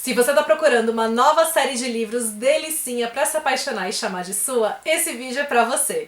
Se você tá procurando uma nova série de livros delicinha pra se apaixonar e chamar de sua, esse vídeo é pra você.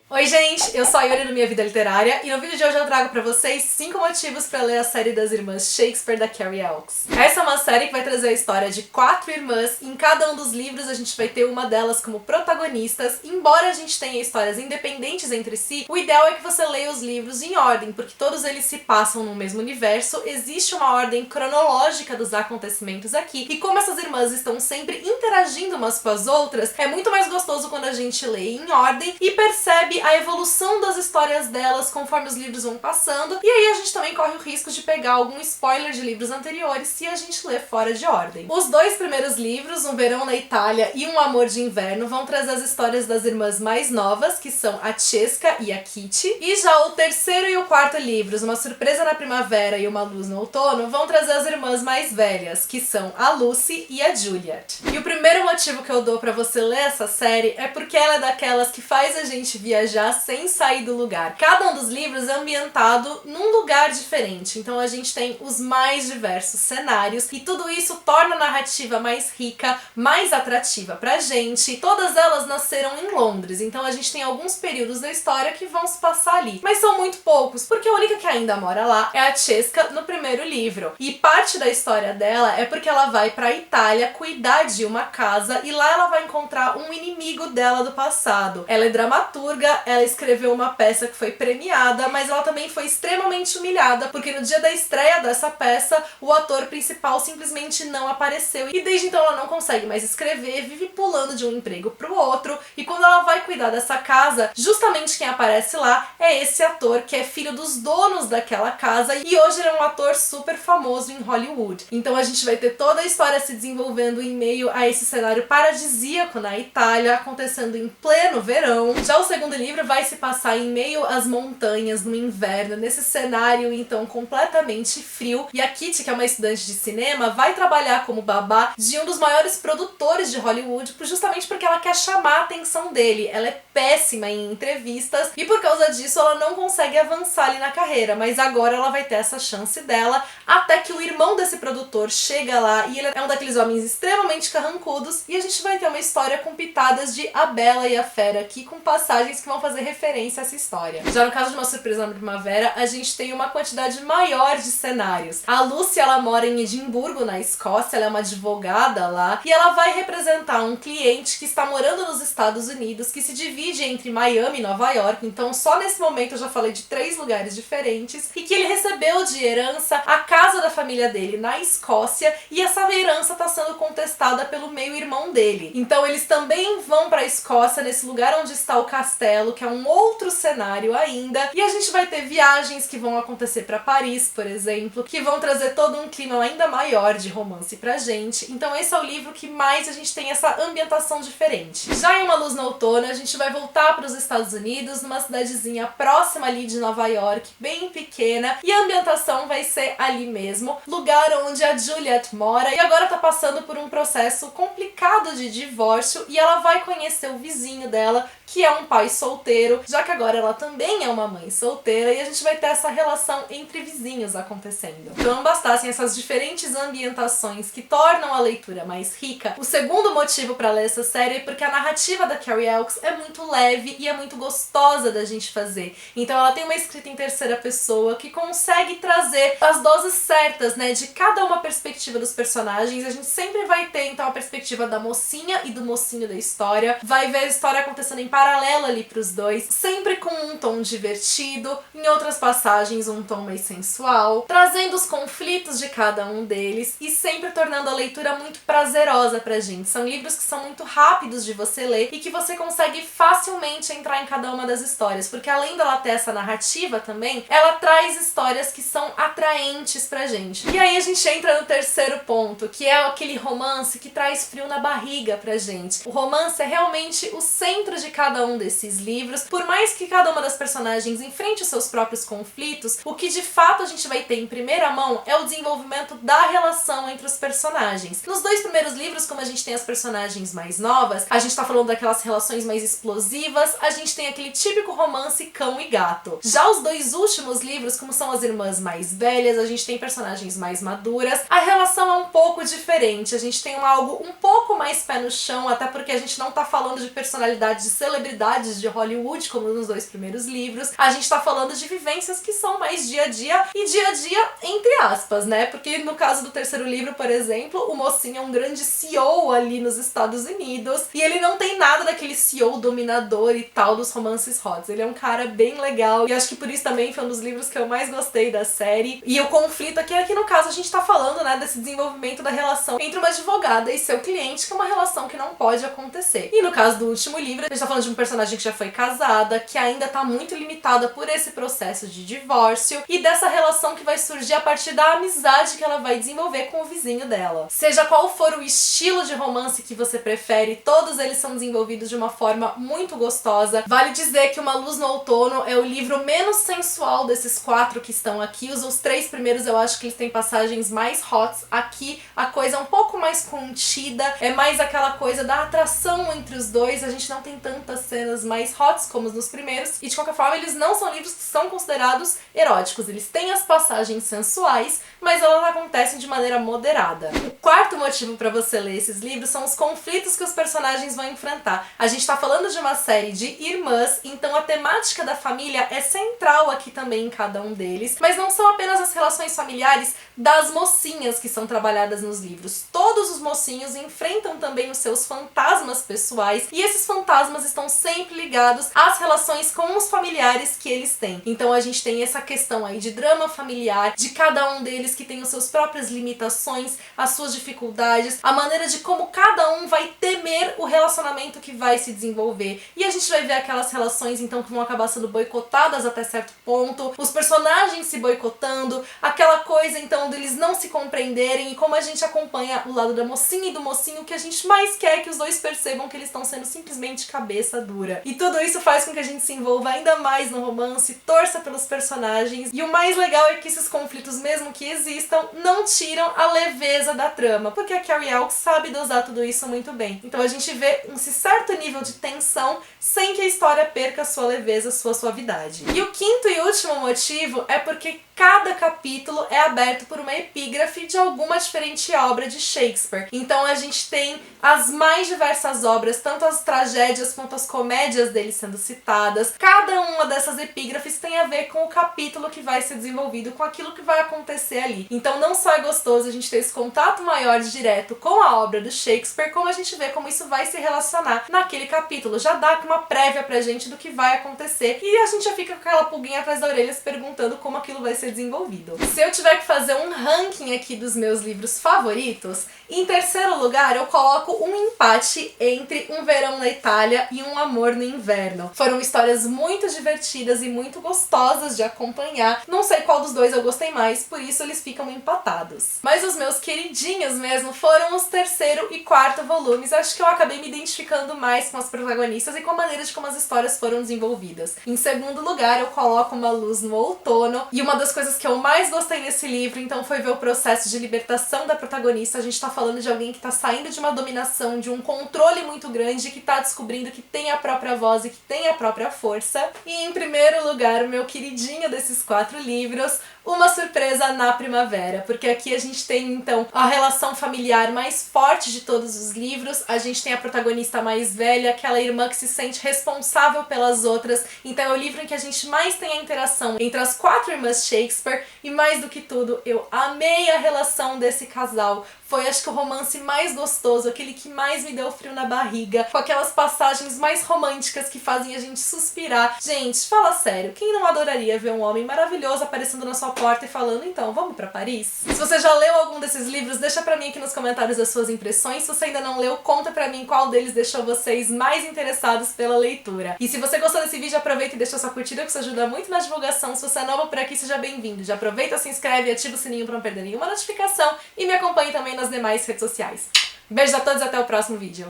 Oi gente, eu sou a Yuri do Minha Vida Literária e no vídeo de hoje eu trago pra vocês 5 motivos pra ler a série das irmãs Shakespeare da Carrie Elks. Essa é uma série que vai trazer a história de 4 irmãs e em cada um dos livros a gente vai ter uma delas como protagonistas. Embora a gente tenha histórias independentes entre si, o ideal é que você leia os livros em ordem, porque todos eles se passam no mesmo universo, existe uma ordem cronológica dos acontecimentos aqui, e como essas irmãs estão sempre interagindo umas com as outras, é muito mais gostoso quando a gente lê em ordem e percebe a evolução das histórias delas conforme os livros vão passando, e aí a gente também corre o risco de pegar algum spoiler de livros anteriores se a gente ler fora de ordem. Os 2 primeiros livros, Um Verão na Itália e Um Amor de Inverno, vão trazer as histórias das irmãs mais novas, que são a Cesca e a Kitty, e já o 3º e o 4º livros, Uma Surpresa na Primavera e Uma Luz no Outono, vão trazer as irmãs mais velhas, que são a Lucy e a Juliet. E o primeiro motivo que eu dou pra você ler essa série é porque ela é daquelas que faz a gente viajar sem sair do lugar. Cada um dos livros é ambientado num lugar diferente, então a gente tem os mais diversos cenários e tudo isso torna a narrativa mais rica, mais atrativa pra gente. Todas elas nasceram em Londres, então a gente tem alguns períodos da história que vão se passar ali, mas são muito poucos, porque a única que ainda mora lá é a Cesca no primeiro livro, e parte da história dela é porque ela vai pra Itália cuidar de uma casa e lá ela vai encontrar um inimigo dela do passado. Ela é dramaturga, ela escreveu uma peça que foi premiada, mas ela também foi extremamente humilhada, porque no dia da estreia dessa peça, o ator principal simplesmente não apareceu, e desde então ela não consegue mais escrever, vive pulando de um emprego pro outro, e quando ela vai cuidar dessa casa, justamente quem aparece lá é esse ator, que é filho dos donos daquela casa, e hoje ele é um ator super famoso em Hollywood. Então a gente vai ter toda a história se desenvolvendo em meio a esse cenário paradisíaco na Itália, acontecendo em pleno verão. Já o segundo livro vai se passar em meio às montanhas no inverno, nesse cenário então completamente frio, e a Kitty, que é uma estudante de cinema, vai trabalhar como babá de um dos maiores produtores de Hollywood, justamente porque ela quer chamar a atenção dele. Ela é péssima em entrevistas e por causa disso ela não consegue avançar ali na carreira, mas agora ela vai ter essa chance dela, até que o irmão desse produtor chega lá e ele é um daqueles homens extremamente carrancudos, e a gente vai ter uma história com pitadas de A Bela e a Fera aqui, com passagens que vão fazer referência a essa história. Já no caso de Uma Surpresa na Primavera, a gente tem uma quantidade maior de cenários. A Lucy, ela mora em Edimburgo, na Escócia, ela é uma advogada lá, e ela vai representar um cliente que está morando nos Estados Unidos, que se divide entre Miami e Nova York, então só nesse momento eu já falei de 3 lugares diferentes, e que ele recebeu de herança a casa da família dele na Escócia, e essa herança está sendo contestada pelo meio-irmão dele. Então eles também vão para a Escócia, nesse lugar onde está o castelo, que é um outro cenário ainda, e a gente vai ter viagens que vão acontecer para Paris, por exemplo, que vão trazer todo um clima ainda maior de romance pra gente. Então esse é o livro que mais a gente tem essa ambientação diferente. Já em Uma Luz no Outono, a gente vai voltar para os Estados Unidos, numa cidadezinha próxima ali de Nova York, bem pequena, e a ambientação vai ser ali mesmo, lugar onde a Juliet mora, e agora tá passando por um processo complicado de divórcio, e ela vai conhecer o vizinho dela, que é um pai solteiro, já que agora ela também é uma mãe solteira, e a gente vai ter essa relação entre vizinhos acontecendo. Então não bastassem essas diferentes ambientações que tornam a leitura mais rica, o segundo motivo para ler essa série é porque a narrativa da Carrie Elks é muito leve e é muito gostosa da gente fazer. Então ela tem uma escrita em terceira pessoa que consegue trazer as doses certas, né, de cada uma perspectiva dos personagens. A gente sempre vai ter então a perspectiva da mocinha e do mocinho da história, vai ver a história acontecendo em paralelo ali pros dois, sempre com um tom divertido, em outras passagens um tom mais sensual, trazendo os conflitos de cada um deles e sempre tornando a leitura muito prazerosa pra gente. São livros que são muito rápidos de você ler e que você consegue facilmente entrar em cada uma das histórias, porque além dela ter essa narrativa também, ela traz histórias que são atraentes pra gente. E aí a gente entra no terceiro ponto, que é aquele romance que traz frio na barriga pra gente. O romance é realmente o centro de cada um desses livros, livros, por mais que cada uma das personagens enfrente os seus próprios conflitos, o que de fato a gente vai ter em primeira mão é o desenvolvimento da relação entre os personagens. Nos dois primeiros livros, como a gente tem as personagens mais novas, a gente tá falando daquelas relações mais explosivas, a gente tem aquele típico romance cão e gato. Já os dois últimos livros, como são as irmãs mais velhas, a gente tem personagens mais maduras, a relação é um pouco diferente, a gente tem algo um pouco mais pé no chão, até porque a gente não tá falando de personalidades de celebridades de Hollywood, como nos dois primeiros livros, a gente tá falando de vivências que são mais dia a dia, e dia a dia entre aspas, né? Porque no caso do terceiro livro, por exemplo, o mocinho é um grande CEO ali nos Estados Unidos, e ele não tem nada daquele CEO dominador e tal dos romances hots. Ele é um cara bem legal, e acho que por isso também foi um dos livros que eu mais gostei da série. E o conflito aqui é que no caso a gente tá falando, né, desse desenvolvimento da relação entre uma advogada e seu cliente, que é uma relação que não pode acontecer. E no caso do último livro, a gente tá falando de um personagem que já foi casada, que ainda tá muito limitada por esse processo de divórcio, e dessa relação que vai surgir a partir da amizade que ela vai desenvolver com o vizinho dela. Seja qual for o estilo de romance que você prefere, todos eles são desenvolvidos de uma forma muito gostosa. Vale dizer que Uma Luz no Outono é o livro menos sensual desses quatro que estão aqui. Os três primeiros eu acho que eles têm passagens mais hots. Aqui a coisa é um pouco mais contida, é mais aquela coisa da atração entre os dois, a gente não tem tantas cenas mais hots como nos primeiros, e de qualquer forma eles não são livros que são considerados eróticos, eles têm as passagens sensuais, mas elas acontecem de maneira moderada. O quarto motivo para você ler esses livros são os conflitos que os personagens vão enfrentar. A gente tá falando de uma série de irmãs, então a temática da família é central aqui também em cada um deles, mas não são apenas as relações familiares das mocinhas que são trabalhadas nos livros. Todos os mocinhos enfrentam também os seus fantasmas pessoais, e esses fantasmas estão sempre ligados às relações com os familiares que eles têm. Então a gente tem essa questão aí de drama familiar, de cada um deles que tem as suas próprias limitações, as suas dificuldades, a maneira de como cada um vai temer o relacionamento que vai se desenvolver. E a gente vai ver aquelas relações então que vão acabar sendo boicotadas até certo ponto, os personagens se boicotando, aquela coisa então deles não se compreenderem, e como a gente acompanha o lado da mocinha e do mocinho, o que a gente mais quer é que os dois percebam que eles estão sendo simplesmente cabeça dura. E tudo isso faz com que a gente se envolva ainda mais no romance, torça pelos personagens, e o mais legal é que esses conflitos, mesmo que existam, não tiram a leveza da trama, porque a Carrie Elks sabe dosar tudo isso muito bem. Então a gente vê um certo nível de tensão sem que a história perca sua leveza, sua suavidade. E o quinto e último motivo é porque cada capítulo é aberto por uma epígrafe de alguma diferente obra de Shakespeare. Então a gente tem as mais diversas obras, tanto as tragédias quanto as comédias dele sendo citadas. Cada uma dessas epígrafes tem a ver com o capítulo que vai ser desenvolvido, com aquilo que vai acontecer ali. Então não só é gostoso a gente ter esse contato maior direto com a obra do Shakespeare, como a gente vê como isso vai se relacionar naquele capítulo. Já dá uma prévia pra gente do que vai acontecer, e a gente já fica com aquela pulguinha atrás da orelha se perguntando como aquilo vai ser desenvolvido. Se eu tiver que fazer um ranking aqui dos meus livros favoritos, em terceiro lugar eu coloco um empate entre Um Verão na Itália e Um Amor no Inverno. Foram histórias muito divertidas e muito gostosas de acompanhar. Não sei qual dos dois eu gostei mais, por isso eles ficam empatados. Mas os meus queridinhos mesmo foram os terceiro e quarto volumes. Acho que eu acabei me identificando mais com as protagonistas e com a maneira de como as histórias foram desenvolvidas. Em segundo lugar eu coloco Uma Luz no Outono, e uma das coisas que eu mais gostei nesse livro então foi ver o processo de libertação da protagonista. A gente tá falando de alguém que tá saindo de uma dominação, de um controle muito grande, que tá descobrindo que tem a própria voz e que tem a própria força. E em primeiro lugar, o meu queridinho desses quatro livros, Uma Surpresa na Primavera, porque aqui a gente tem então a relação familiar mais forte de todos os livros. A gente tem a protagonista mais velha, aquela irmã que se sente responsável pelas outras. Então é o livro em que a gente mais tem a interação entre as quatro irmãs Shakespeare, e mais do que tudo, eu amei a relação desse casal. Foi, acho que, o romance mais gostoso, aquele que mais me deu frio na barriga, com aquelas passagens mais românticas que fazem a gente suspirar. Gente, fala sério, quem não adoraria ver um homem maravilhoso aparecendo na sua porta e falando, então, vamos pra Paris? Se você já leu algum desses livros, deixa pra mim aqui nos comentários as suas impressões. Se você ainda não leu, conta pra mim qual deles deixou vocês mais interessados pela leitura. E se você gostou desse vídeo, aproveita e deixa sua curtida, que isso ajuda muito na divulgação. Se você é nova por aqui, seja bem-vindo. Já aproveita, se inscreve e ativa o sininho pra não perder nenhuma notificação, e me acompanhe também nas demais redes sociais. Beijos a todos e até o próximo vídeo.